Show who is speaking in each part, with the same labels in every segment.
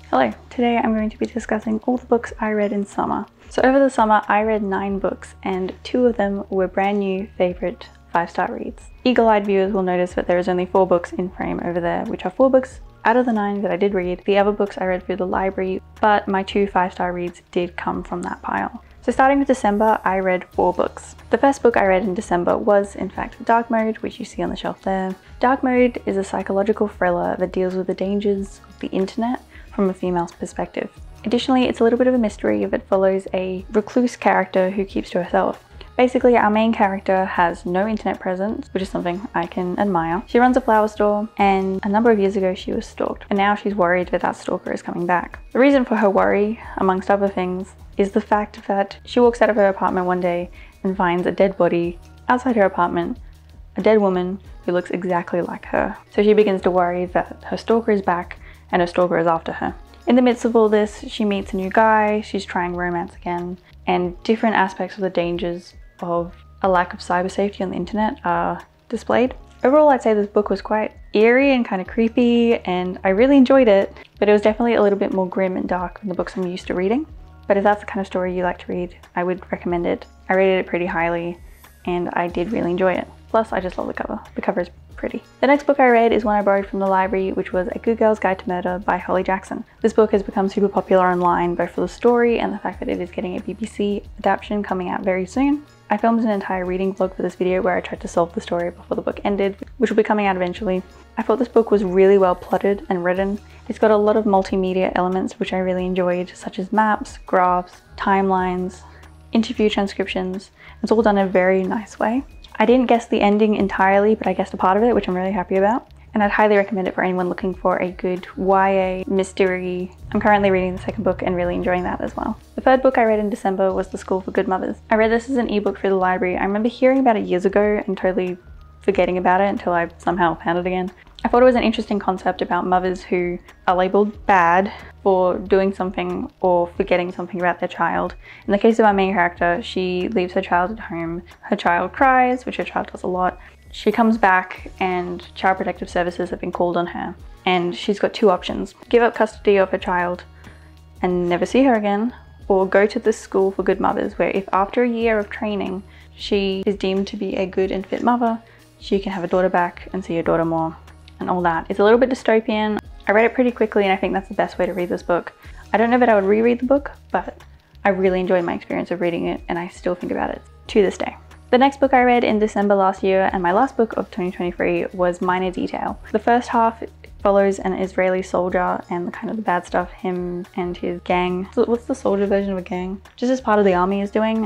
Speaker 1: Hello, today I'm going to be discussing all the books I read in summer. So over the summer I read 9 books and 2 of them were brand new favourite 5-star reads. Eagle-eyed viewers will notice that there is only 4 books in frame over there, which are 4 books out of the 9 that I did read. The other books I read through the library, but my 2 5-star reads did come from that pile. So starting with December, I read 4 books. The first book I read in December was, in fact, Dark Mode, which you see on the shelf there. Dark Mode is a psychological thriller that deals with the dangers of the internet from a female's perspective. Additionally, it's a little bit of a mystery that follows a recluse character who keeps to herself. Basically, our main character has no internet presence, which is something I can admire. She runs a flower store, and a number of years ago she was stalked, and now she's worried that that stalker is coming back. The reason for her worry, amongst other things, is the fact that she walks out of her apartment one day and finds a dead body outside her apartment, a dead woman who looks exactly like her. So she begins to worry that her stalker is back and her stalker is after her. In the midst of all this, she meets a new guy, she's trying romance again, and different aspects of the dangers of a lack of cyber safety on the internet are displayed. Overall, I'd say this book was quite eerie and kind of creepy, and I really enjoyed it, but it was definitely a little bit more grim and dark than the books I'm used to reading. But if that's the kind of story you like to read, I would recommend it. I rated it pretty highly, and I did really enjoy it. Plus, I just love the cover. The cover is pretty. The next book I read is one I borrowed from the library, which was A Good Girl's Guide to Murder by Holly Jackson. This book has become super popular online, both for the story and the fact that it is getting a BBC adaptation coming out very soon. I filmed an entire reading vlog for this video where I tried to solve the story before the book ended, which will be coming out eventually. I thought this book was really well plotted and written. It's got a lot of multimedia elements which I really enjoyed, such as maps, graphs, timelines, interview transcriptions. It's all done in a very nice way. I didn't guess the ending entirely, but I guessed a part of it, which I'm really happy about. And I'd highly recommend it for anyone looking for a good YA mystery. I'm currently reading the second book and really enjoying that as well. The third book I read in December was The School for Good Mothers. I read this as an ebook through the library. I remember hearing about it years ago and totally forgetting about it until I somehow found it again. I thought it was an interesting concept about mothers who are labelled bad for doing something or forgetting something about their child. In the case of our main character, she leaves her child at home. Her child cries, which her child does a lot. She comes back and Child Protective Services have been called on her. And she's got 2 options. Give up custody of her child and never see her again, or go to this school for good mothers where if after a year of training she is deemed to be a good and fit mother, she can have her daughter back and see her daughter more and all that. It's a little bit dystopian. I read it pretty quickly and I think that's the best way to read this book. I don't know that I would reread the book, but I really enjoyed my experience of reading it and I still think about it to this day. The next book I read in December last year and my last book of 2023 was Minor Detail. The first half follows an Israeli soldier and the kind of the bad stuff him and his gang. So what's the soldier version of a gang? Just as part of the army is doing.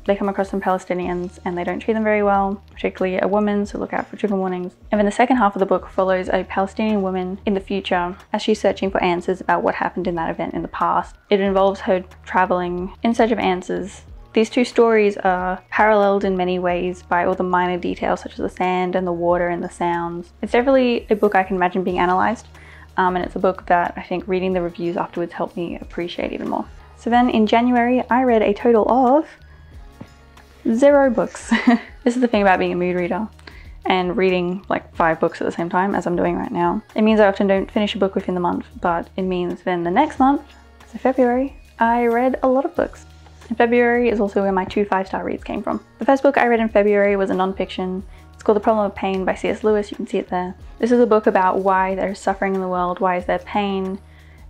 Speaker 1: They come across some Palestinians and they don't treat them very well, particularly a woman, so look out for trigger warnings. And then the second half of the book follows a Palestinian woman in the future as she's searching for answers about what happened in that event in the past. It involves her traveling in search of answers. These 2 stories are paralleled in many ways by all the minor details such as the sand and the water and the sounds. It's definitely a book I can imagine being analysed, and it's a book that I think reading the reviews afterwards helped me appreciate even more. So then in January I read a total of 0 books. This is the thing about being a mood reader and reading like 5 books at the same time as I'm doing right now. It means I often don't finish a book within the month, but it means then the next month, so February, I read a lot of books. And February is also where my 2 5-star reads came from. The first book I read in February was a non-fiction. It's called The Problem of Pain by C.S. Lewis. You can see it there. This is a book about why there's suffering in the world, why is there pain,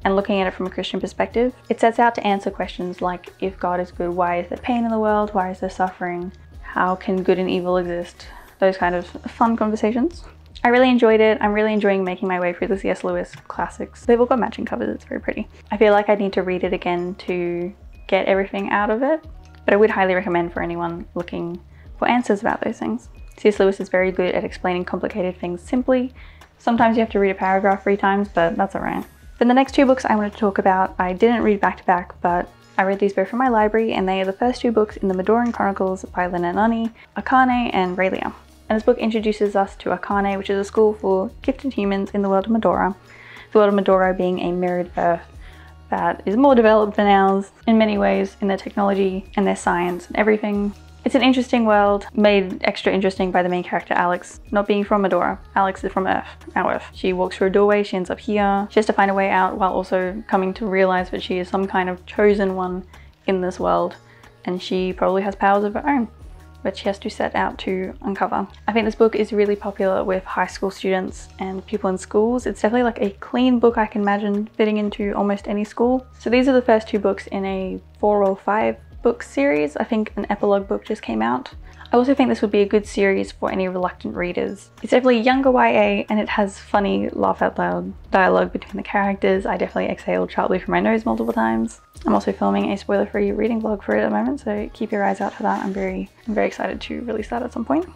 Speaker 1: and looking at it from a Christian perspective. It sets out to answer questions like, if God is good, why is there pain in the world? Why is there suffering? How can good and evil exist? Those kind of fun conversations. I really enjoyed it. I'm really enjoying making my way through the C.S. Lewis classics. They've all got matching covers. It's very pretty. I feel like I need to read it again to get everything out of it, but I would highly recommend for anyone looking for answers about those things. C.S. Lewis is very good at explaining complicated things simply. Sometimes you have to read a paragraph 3 times, but that's alright. Then the next 2 books I wanted to talk about, I didn't read back to back, but I read these both from my library, and they are the first 2 books in the Mistborn Chronicles by Akarnae Raelia. And this book introduces us to Akarnae, which is a school for gifted humans in the world of Mistborn. The world of Mistborn being a mirrored Earth that is more developed than ours in many ways in their technology and their science and everything. It's an interesting world, made extra interesting by the main character Alex not being from Medora. Alex is from Earth, our Earth. She walks through a doorway, she ends up here. She has to find a way out while also coming to realize that she is some kind of chosen one in this world, and she probably has powers of her own, but she has to set out to uncover. I think this book is really popular with high school students and people in schools. It's definitely like a clean book I can imagine fitting into almost any school. So these are the first 2 books in a 4 or 5 book series. I think an epilogue book just came out. I also think this would be a good series for any reluctant readers. It's definitely younger YA, and it has funny laugh out loud dialogue between the characters. I definitely exhaled sharply from my nose multiple times. I'm also filming a spoiler-free reading vlog for it at the moment, so keep your eyes out for that. I'm very excited to release that at some point.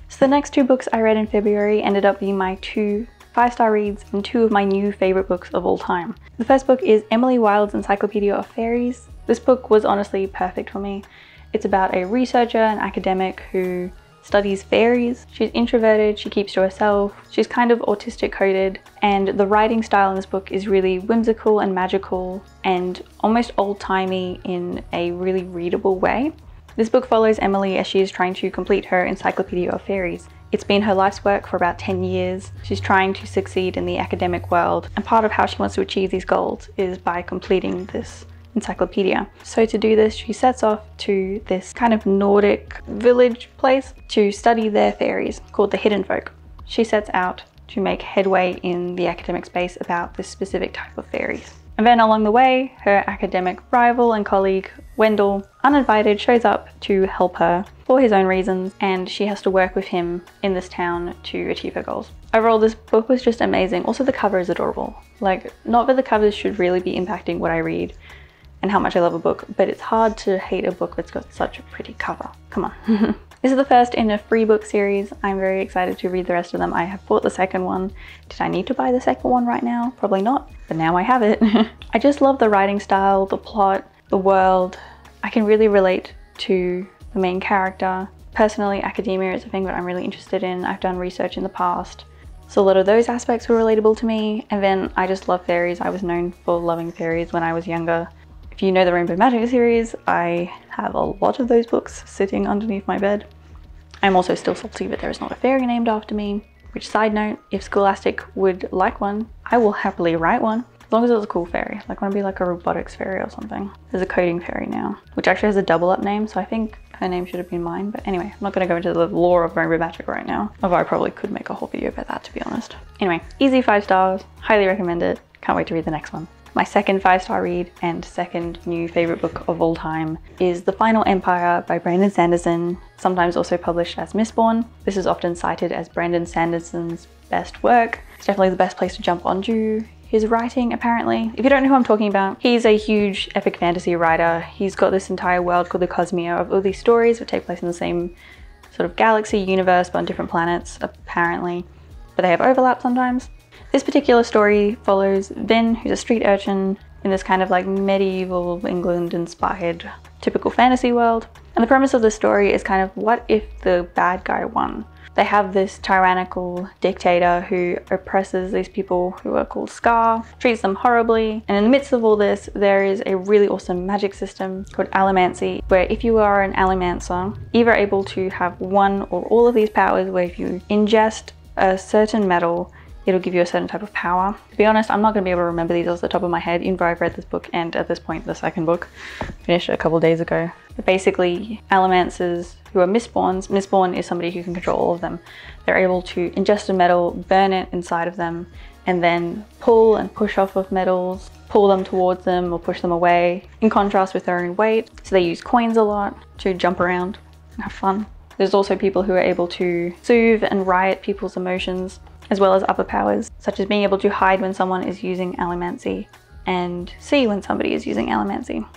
Speaker 1: So the next 2 books I read in February ended up being my 2 5-star reads and 2 of my new favorite books of all time. The first book is Emily Wilde's Encyclopaedia of Faeries. This book was honestly perfect for me. It's about a researcher and academic who studies fairies. She's introverted, she keeps to herself, she's kind of autistic coded, and the writing style in this book is really whimsical and magical and almost old-timey in a really readable way. This book follows Emily as she is trying to complete her Encyclopaedia of Faeries. It's been her life's work for about 10 years. She's trying to succeed in the academic world, and part of how she wants to achieve these goals is by completing this encyclopedia. So to do this, she sets off to this kind of Nordic village place to study their fairies called the Hidden Folk. She sets out to make headway in the academic space about this specific type of fairies. And then along the way, her academic rival and colleague, Wendell, uninvited, shows up to help her for his own reasons, and she has to work with him in this town to achieve her goals. Overall, this book was just amazing. Also, the cover is adorable. Like, not that the covers should really be impacting what I read and how much I love a book, but it's hard to hate a book that's got such a pretty cover. Come on. This is the first in a 3-book series. I'm very excited to read the rest of them. I have bought the second one. Did I need to buy the second one right now? Probably not, but now I have it. I just love the writing style, the plot, the world. I can really relate to the main character. Personally, academia is a thing that I'm really interested in. I've done research in the past, so a lot of those aspects were relatable to me. And then I just love fairies. I was known for loving fairies when I was younger. If you know the Rainbow Magic series, I have a lot of those books sitting underneath my bed. I'm also still salty that there is not a fairy named after me, which, side note, if Scholastic would like one, I will happily write one, as long as it's a cool fairy. Like, I want to be like a robotics fairy or something. There's a coding fairy now, which actually has a double up name, so I think her name should have been mine. But anyway, I'm not going to go into the lore of Rainbow Magic right now, although I probably could make a whole video about that, to be honest. Anyway, easy 5 stars, highly recommend it. Can't wait to read the next one. My second 5-star read and second new favorite book of all time is The Final Empire by Brandon Sanderson, sometimes also published as Mistborn. This is often cited as Brandon Sanderson's best work. It's definitely the best place to jump onto his writing, apparently. If you don't know who I'm talking about, he's a huge epic fantasy writer. He's got this entire world called the Cosmere of all these stories that take place in the same sort of galaxy universe but on different planets, apparently, but they have overlap sometimes. This particular story follows Vin, who's a street urchin in this kind of like medieval England inspired typical fantasy world. And the premise of the story is kind of, what if the bad guy won? They have this tyrannical dictator who oppresses these people who are called Scar, treats them horribly, and in the midst of all this, there is a really awesome magic system called Allomancy, where if you are an Allomancer, you're able to have one or all of these powers, where if you ingest a certain metal, it'll give you a certain type of power. To be honest, I'm not going to be able to remember these off the top of my head, even though I've read this book and at this point the second book. Finished it a couple days ago. But basically, Allomancers who are Mistborns, Mistborn is somebody who can control all of them. They're able to ingest a metal, burn it inside of them, and then pull and push off of metals, pull them towards them or push them away, in contrast with their own weight. So they use coins a lot to jump around and have fun. There's also people who are able to soothe and riot people's emotions, as well as other powers, such as being able to hide when someone is using Allomancy and see when somebody is using Allomancy.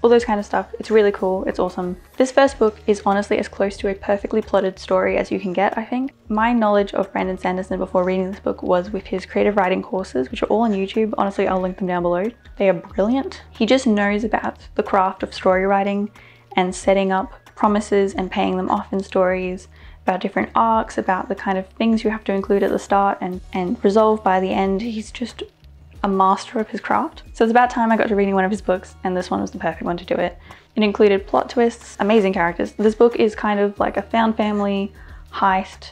Speaker 1: All those kind of stuff. It's really cool, it's awesome. This first book is honestly as close to a perfectly plotted story as you can get, I think. My knowledge of Brandon Sanderson before reading this book was with his creative writing courses, which are all on YouTube. Honestly, I'll link them down below. They are brilliant. He just knows about the craft of story writing and setting up promises and paying them off in stories, about different arcs, about the kind of things you have to include at the start and resolve by the end. He's just a master of his craft. So it's about time I got to reading one of his books, and this one was the perfect one to do it. It included plot twists, amazing characters. This book is kind of like a found family, heist,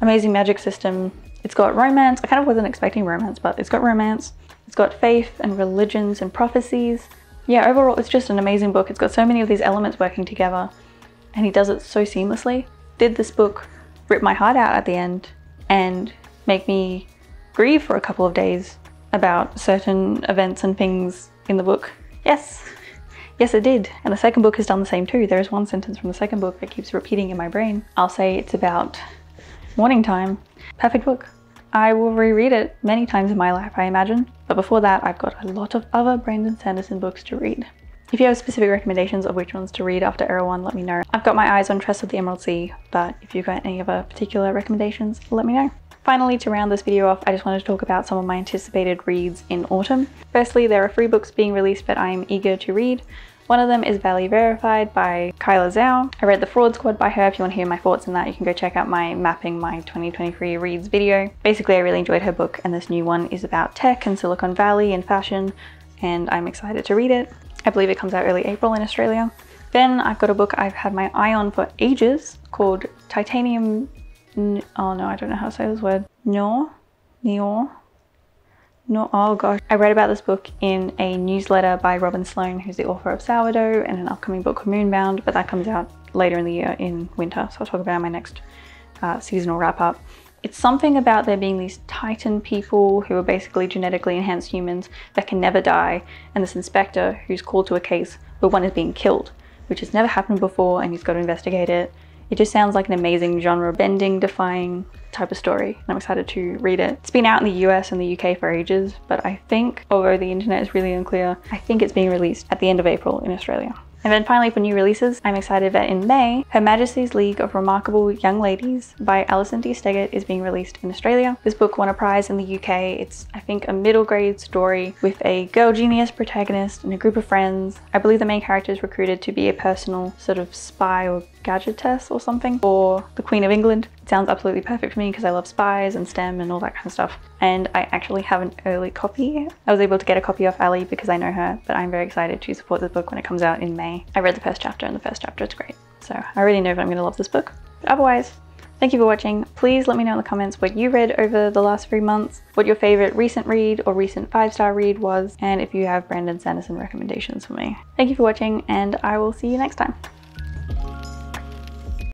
Speaker 1: amazing magic system. It's got romance. I kind of wasn't expecting romance, but it's got romance. It's got faith and religions and prophecies. Yeah, overall it's just an amazing book. It's got so many of these elements working together, and he does it so seamlessly. Did this book rip my heart out at the end and make me grieve for a couple of days about certain events and things in the book? Yes. Yes, it did. And the second book has done the same too. There is one sentence from the second book that keeps repeating in my brain. I'll say it's about morning time. Perfect book. I will reread it many times in my life, I imagine. But before that, I've got a lot of other Brandon Sanderson books to read. If you have specific recommendations of which ones to read after Era 1, let me know. I've got my eyes on Tress of the Emerald Sea, but if you've got any other particular recommendations, let me know. Finally, to round this video off, I just wanted to talk about some of my anticipated reads in autumn. Firstly, there are 3 books being released that I'm eager to read. One of them is Valley Verified by Kyla Zhao. I read The Fraud Squad by her. If you want to hear my thoughts on that, you can go check out my mapping my 2023 reads video. Basically, I really enjoyed her book, and this new one is about tech and Silicon Valley and fashion, and I'm excited to read it. I believe it comes out early April in Australia. Then I've got a book I've had my eye on for ages called Titanium... oh no, I don't know how to say this word. Noir? Oh gosh. I read about this book in a newsletter by Robin Sloan, who's the author of Sourdough and an upcoming book called Moonbound, but that comes out later in the year in winter, so I'll talk about it in my next seasonal wrap up. It's something about there being these Titan people who are basically genetically enhanced humans that can never die, and this inspector who's called to a case where one is being killed, which has never happened before, and he's got to investigate it. It just sounds like an amazing genre-bending, defying type of story, and I'm excited to read it. It's been out in the US and the UK for ages, but I think, although the internet is really unclear, I think it's being released at the end of April in Australia. And then finally, for new releases, I'm excited that in May, Her Majesty's League of Remarkable Young Ladies by Alison D. Steggart is being released in Australia. This book won a prize in the UK. It's, I think, a middle grade story with a girl genius protagonist and a group of friends. I believe the main character is recruited to be a personal sort of spy or gadgetess or something for the Queen of England. It sounds absolutely perfect for me because I love spies and STEM and all that kind of stuff. And I actually have an early copy. I was able to get a copy off Ali because I know her, but I'm very excited to support this book when it comes out in May. I read the first chapter, and the first chapter is great. So I already know that I'm going to love this book. But otherwise, thank you for watching. Please let me know in the comments what you read over the last 3 months, what your favorite recent read or recent 5-star read was, and if you have Brandon Sanderson recommendations for me. Thank you for watching, and I will see you next time.